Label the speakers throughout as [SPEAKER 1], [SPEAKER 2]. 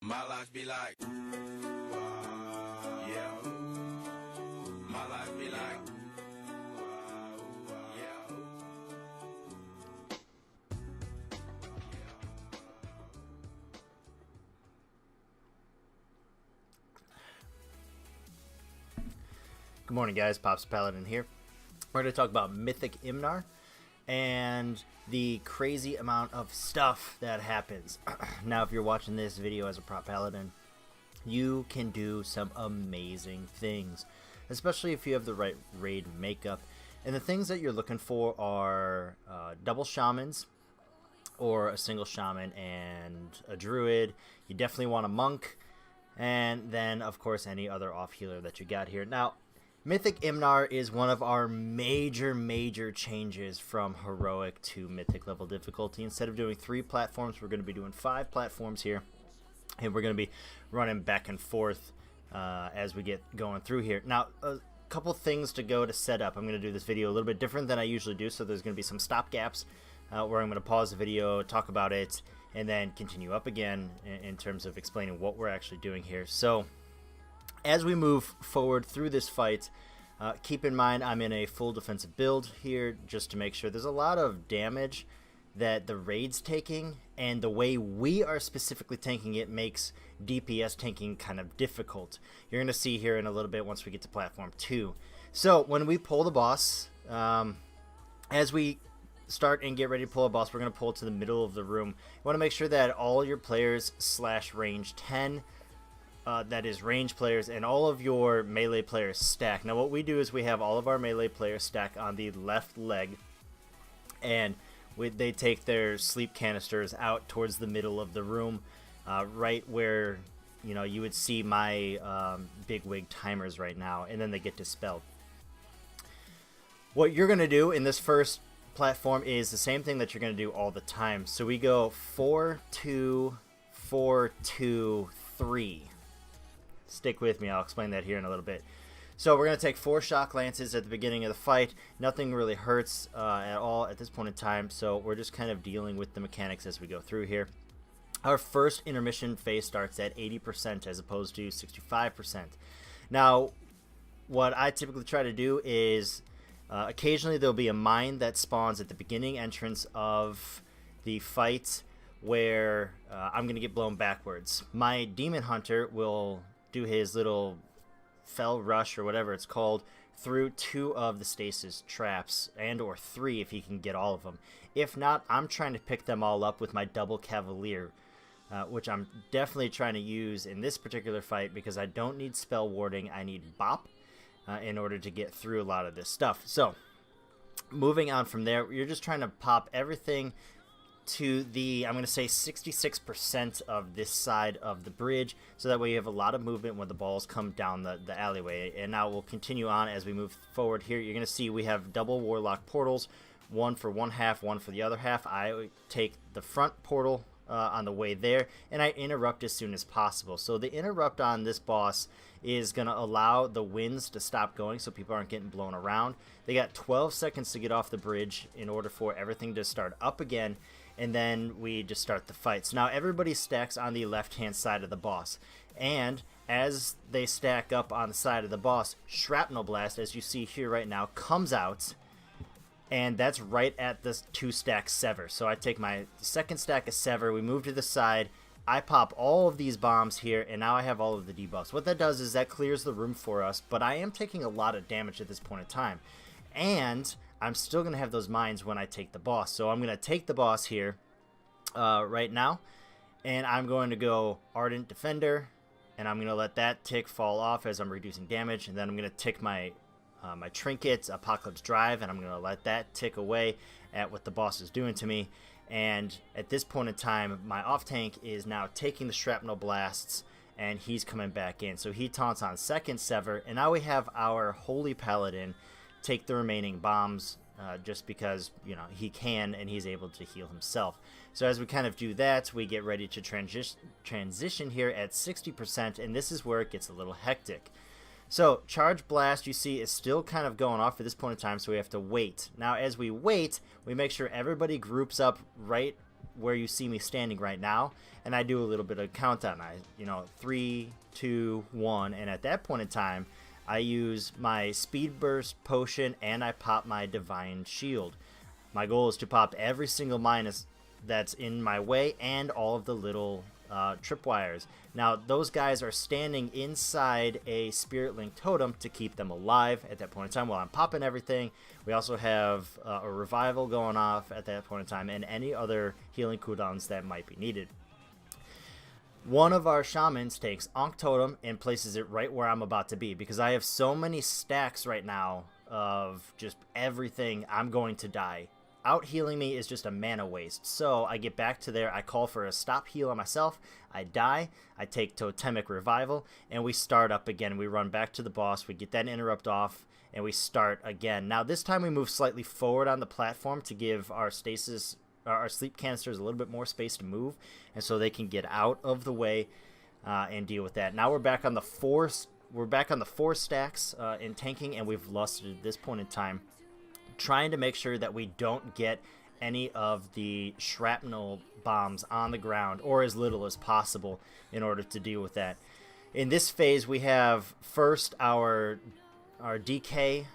[SPEAKER 1] My life be like, yeah. My life be like, yeah.
[SPEAKER 2] Good morning, guys. Pops Paladin here. We're going to talk about Mythic Imonar and the crazy amount of stuff that happens. Now, if you're watching this video as a prop paladin, you can do some amazing things, especially if you have the right raid makeup. And the things that you're looking for are double shamans or a single shaman and a druid. You definitely want a monk, and then, of course, any other off healer that you got here. Now, Mythic Imonar is one of our major changes from heroic to mythic level difficulty. Instead of doing 3 platforms, we're going to be doing 5 platforms here, and we're going to be running back and forth as we get going through here. Now, a couple things to go to set up. I'm going to do this video a little bit different than I usually do, so there's going to be some stop gaps where I'm going to pause the video, talk about it, and then continue up again in terms of explaining what we're actually doing here. So, as we move forward through this fight, keep in mind I'm in a full defensive build here just to make sure. There's a lot of damage that the raid's taking, and the way we are specifically tanking it makes DPS tanking kind of difficult. You're going to see here in a little bit once we get to platform 2. So when we pull the boss, as we start and get ready to pull a boss, we're going to pull to the middle of the room. You want to make sure that all your players / range 10, that is range players, and all of your melee players stack. Now what we do is we have all of our melee players stack on the left leg, and they take their sleep canisters out towards the middle of the room, right where you would see my big wig timers right now, and then they get dispelled. What you're going to do in this first platform is the same thing that you're going to do all the time. So we go 4-2, 4-2, 3. Stick with me, I'll explain that here in a little bit. So we're going to take 4 shock lances at the beginning of the fight. Nothing really hurts at all at this point in time, so we're just kind of dealing with the mechanics as we go through here. Our first intermission phase starts at 80% as opposed to 65%. Now, what I typically try to do is occasionally there'll be a mine that spawns at the beginning entrance of the fight where I'm going to get blown backwards. My demon hunter will do his little fell rush or whatever it's called through 2 of the stasis traps, and or 3 if he can get all of them. If not, I'm trying to pick them all up with my double cavalier, which I'm definitely trying to use in this particular fight because I don't need spell warding, I need bop in order to get through a lot of this stuff. So moving on from there, you're just trying to pop everything to the, I'm going to say 66% of this side of the bridge, so that way you have a lot of movement when the balls come down the alleyway. And now we'll continue on as we move forward here. You're going to see we have double warlock portals, one for one half, one for the other half. I take the front portal on the way there, and I interrupt as soon as possible. So the interrupt on this boss is going to allow the winds to stop going so people aren't getting blown around. They got 12 seconds to get off the bridge in order for everything to start up again, and then we just start the fight. So now everybody stacks on the left-hand side of the boss, and as they stack up on the side of the boss, Shrapnel Blast, as you see here right now, comes out, and that's right at the 2-stack Sever. So I take my second stack of Sever, we move to the side, I pop all of these bombs here, and now I have all of the debuffs. What that does is that clears the room for us, but I am taking a lot of damage at this point in time, and I'm still going to have those mines when I take the boss. So I'm going to take the boss here right now, and I'm going to go Ardent Defender, and I'm going to let that tick fall off as I'm reducing damage, and then I'm going to tick my my trinkets, Apocalypse Drive, and I'm going to let that tick away at what the boss is doing to me. And at this point in time, my off tank is now taking the Shrapnel Blasts, and he's coming back in. So he taunts on second Sever, and now we have our Holy Paladin take the remaining bombs just because he can, and he's able to heal himself. So as we kind of do that, we get ready to transition here at 60%, and this is where it gets a little hectic. So Charge Blast, you see, is still kind of going off at this point in time, so we have to wait. Now as we wait, we make sure everybody groups up right where you see me standing right now, and I do a little bit of countdown. 3, 2, 1, and at that point in time, I use my Speed Burst potion and I pop my Divine Shield. My goal is to pop every single mine that's in my way and all of the little tripwires. Now, those guys are standing inside a Spirit Link totem to keep them alive at that point in time while I'm popping everything. We also have a revival going off at that point in time and any other healing cooldowns that might be needed. One of our shamans takes Ankh Totem and places it right where I'm about to be because I have so many stacks right now of just everything. I'm going to die. Out healing me is just a mana waste. So I get back to there, I call for a stop heal on myself, I die, I take Totemic Revival, and we start up again. We run back to the boss, we get that interrupt off, and we start again. Now this time we move slightly forward on the platform to give our sleep canisters a little bit more space to move, and so they can get out of the way and deal with that. Now we're back on the four stacks in tanking, and we've lusted at this point in time, trying to make sure that we don't get any of the shrapnel bombs on the ground, or as little as possible, in order to deal with that. In this phase, we have first our DK,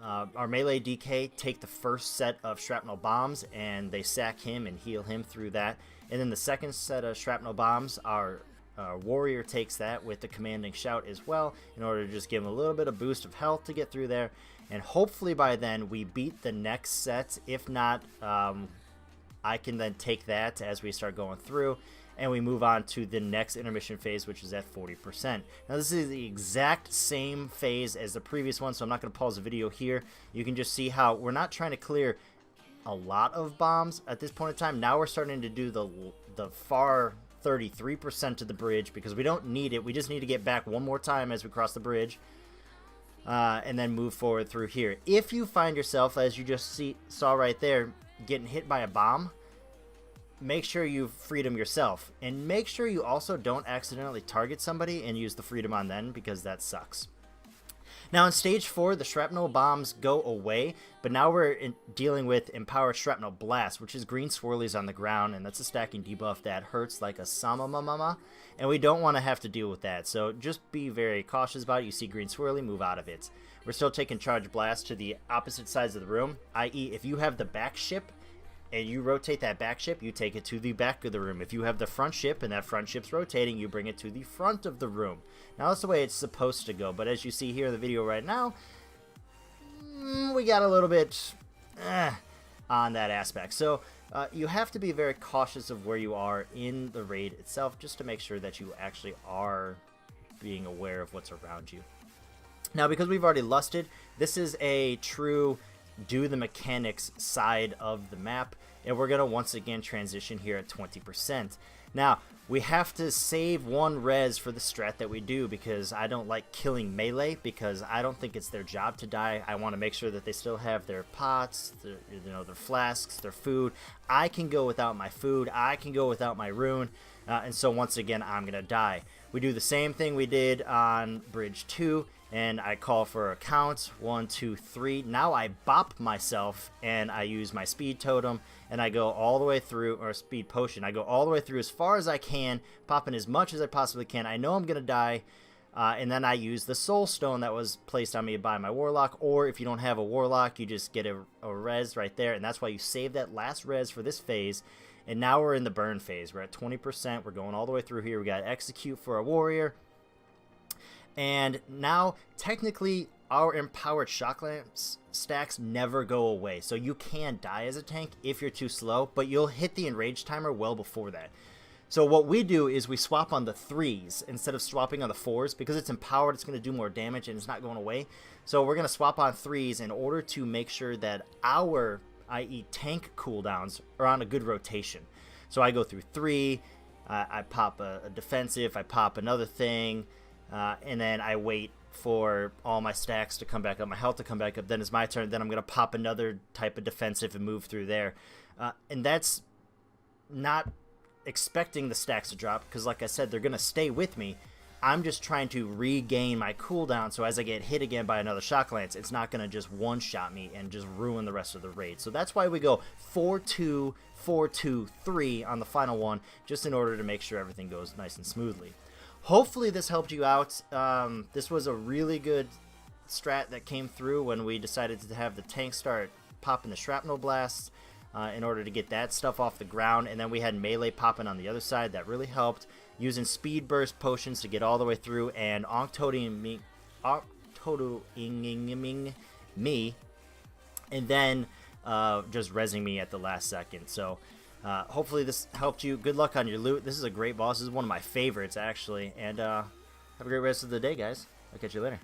[SPEAKER 2] our melee DK, take the first set of shrapnel bombs, and they sack him and heal him through that. And then the second set of shrapnel bombs, our warrior takes that with the commanding shout as well, in order to just give him a little bit of boost of health to get through there. And hopefully by then we beat the next set. If not, I can then take that as we start going through, and we move on to the next intermission phase, which is at 40%. Now this is the exact same phase as the previous one, so I'm not going to pause the video here. You can just see how we're not trying to clear a lot of bombs at this point in time. Now we're starting to do the far 33% of the bridge because we don't need it. We just need to get back one more time as we cross the bridge. And then move forward through here. If you find yourself, as you just saw right there, getting hit by a bomb, make sure you freedom yourself. And make sure you also don't accidentally target somebody and use the freedom on them, because that sucks. Now in stage 4, the shrapnel bombs go away, but now we're dealing with Empowered Shrapnel Blast, which is green swirlies on the ground, and that's a stacking debuff that hurts like a samamamama, and we don't want to have to deal with that, so just be very cautious about it. You see green swirly, move out of it. We're still taking Charge Blast to the opposite sides of the room, i.e. if you have the back ship, and you rotate that back ship, you take it to the back of the room. If you have the front ship and that front ship's rotating, you bring it to the front of the room. Now that's the way it's supposed to go, but as you see here in the video right now, we got a little bit on that aspect. So you have to be very cautious of where you are in the raid itself, just to make sure that you actually are being aware of what's around you. Now because we've already lusted, this is a true do the mechanics side of the map, and we're gonna once again transition here at 20%. Now we have to save one res for the strat that we do, because I don't like killing melee, because I don't think it's their job to die. I want to make sure that they still have their pots, their flasks, their food. I can go without my food, I can go without my rune, and so once again I'm gonna die. We do the same thing we did on bridge 2, and I call for a count, 1, 2, 3. Now I bop myself, and I use my speed totem, and I go all the way through, or speed potion. I go all the way through as far as I can, popping as much as I possibly can. I know I'm gonna die, and then I use the soul stone that was placed on me by my warlock, or if you don't have a warlock, you just get a res right there, and that's why you save that last res for this phase. And now we're in the burn phase. We're at 20%. We're going all the way through here. We got to execute for a warrior. And now, technically, our empowered shock lamps stacks never go away. So you can die as a tank if you're too slow, but you'll hit the enrage timer well before that. So what we do is we swap on the 3s instead of swapping on the 4s. Because it's empowered, it's going to do more damage and it's not going away. So we're going to swap on 3s in order to make sure that our, i.e. tank cooldowns, are on a good rotation. So I go through 3, I pop a defensive, I pop another thing, and then I wait for all my stacks to come back up, my health to come back up. Then it's my turn. Then I'm going to pop another type of defensive and move through there. And that's not expecting the stacks to drop, because like I said, they're going to stay with me. I'm just trying to regain my cooldown, so as I get hit again by another Shock Lance, it's not going to just one-shot me and just ruin the rest of the raid. So that's why we go 4-2, 4-2, 3 on the final one, just in order to make sure everything goes nice and smoothly. Hopefully this helped you out. This was a really good strat that came through when we decided to have the tank start popping the shrapnel blasts in order to get that stuff off the ground, and then we had melee popping on the other side. That really helped. Using speed burst potions to get all the way through, and Octotoing me, and then just rezzing me at the last second. So hopefully this helped you. Good luck on your loot. This is a great boss. This is one of my favorites, actually. And have a great rest of the day, guys. I'll catch you later.